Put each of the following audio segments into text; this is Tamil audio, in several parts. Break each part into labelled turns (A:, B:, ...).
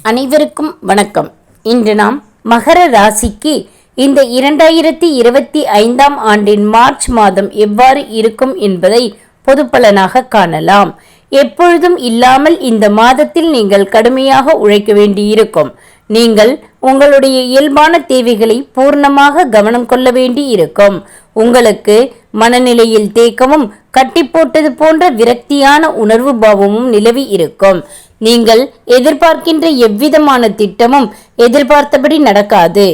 A: அனைவருக்கும் வணக்கம். இன்று நாம் மகர ராசிக்கு இந்த 2025ஆம் ஆண்டின் மார்ச் மாதம் எவ்வாறு இருக்கும் என்பதை பொது பலனாக காணலாம். எப்பொழுதும் இல்லாமல் இந்த மாதத்தில் நீங்கள் கடுமையாக உழைக்க வேண்டியிருக்கும். நீங்கள் உங்களுடைய இயல்பான தேவைகளை பூர்ணமாக கவனம் கொள்ள வேண்டி இருக்கும். உங்களுக்கு மனநிலையில் தேக்கமும் கட்டி போட்டது போன்ற விரக்தியான உணர்வு பாவமும் நிலவி இருக்கும். நீங்கள் எதிர்பார்க்கின்ற எவ்விதமான திட்டமும் எதிர்பார்த்தபடி நடக்காது.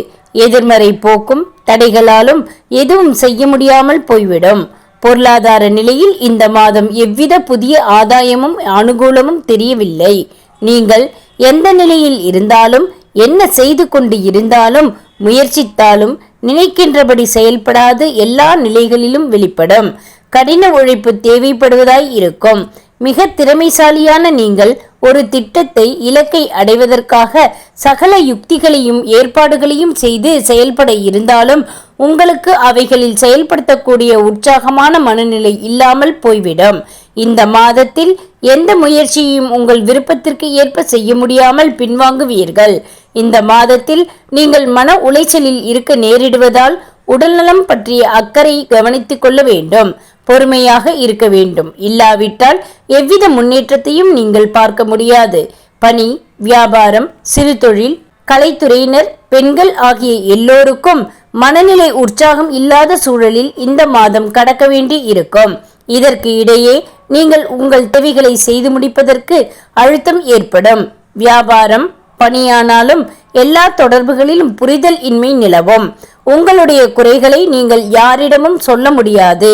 A: எதிர்மறை போக்கும் தடைகளாலும் எதுவும் செய்ய முடியாமல் போய்விடும். பொருளாதார நிலையில் இந்த மாதம் எவ்வித புதிய ஆதாயமும் அனுகூலமும் தெரியவில்லை. நீங்கள் எந்த நிலையில் இருந்தாலும் என்ன செய்து கொண்டு இருந்தாலும் முயற்சித்தாலும் நினைக்கின்றபடி செயல்படாது எல்லா நிலைகளிலும் வெளிப்படும். கடின உழைப்பு தேவைப்படுவதாய் இருக்கும். மிக திறமைசாலியான நீங்கள் ஒரு திட்டத்தை இலக்கை அடைவதற்காக சகல யுக்திகளையும் ஏற்பாடுகளையும் செய்து செயல்பட இருந்தாலும் உங்களுக்கு அவைகளில் செயல்படுத்தக்கூடிய உற்சாகமான மனநிலை இல்லாமல் போய்விடும். இந்த மாதத்தில் எந்த முயற்சியையும் உங்கள் விருப்பத்திற்கு ஏற்ப செய்ய முடியாமல் பின்வாங்குவீர்கள். இந்த மாதத்தில் நீங்கள் மன உளைச்சலில் இருக்க நேரிடுவதால் உடல்நலம் பற்றிய அக்கறை கவனித்துக் கொள்ள வேண்டும். பொறுமையாக இருக்க வேண்டும். இல்லாவிட்டால் எவ்வித முன்னேற்றத்தையும் நீங்கள் பார்க்க முடியாது. பணி, வியாபாரம், சிறு தொழில், கலைத்துறையினர், பெண்கள் ஆகிய எல்லோருக்கும் மனநிலை உற்சாகம் இல்லாத சூழலில் இந்த மாதம் கடக்க வேண்டி இருக்கும். இதற்கு இடையே நீங்கள் உங்கள் தேவைகளை செய்து முடிப்பதற்கு அழுத்தம் ஏற்படும். வியாபாரம், பணியானாலும் எல்லா தொடர்புகளிலும் புரிதல் இன்மை நிலவும். உங்களுடைய குறைகளை நீங்கள் யாரிடமும் சொல்ல முடியாது.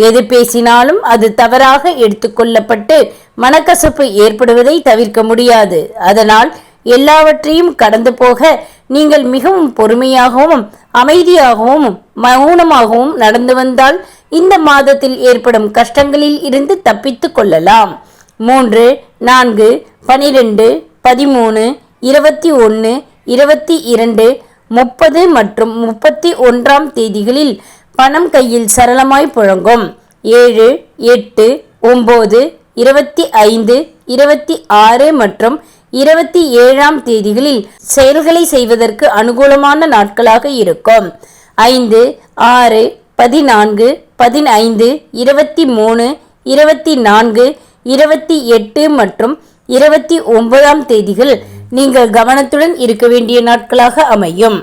A: எது பேசினாலும் அது தவறாக எடுத்துக்கொள்ளப்பட்டு மனக்கசப்பு ஏற்படுவதை தவிர்க்க முடியாது. அதனால் எல்லாவற்றையும் கடந்து போக நீங்கள் மிகவும் பொறுமையாகவும் அமைதியாகவும் மௌனமாகவும் நடந்து வந்தால் இந்த மாதத்தில் ஏற்படும் கஷ்டங்களில் இருந்து தப்பித்து கொள்ளலாம். 3, 4, 12, 13, 21, 22, 30 மற்றும் 31ஆம் தேதிகளில் பணம் கையில் சரளமாய் புழங்கும். 7, 8, 9, 25, 26 மற்றும் 27ஆம் தேதிகளில் செயல்களை செய்வதற்கு அனுகூலமான நாட்களாக இருக்கும். 5, 6, 14, 15, 23, 24, 28 மற்றும் 29ஆம் தேதிகள் நீங்கள் கவனத்துடன் இருக்க வேண்டிய நாட்களாக அமையும்.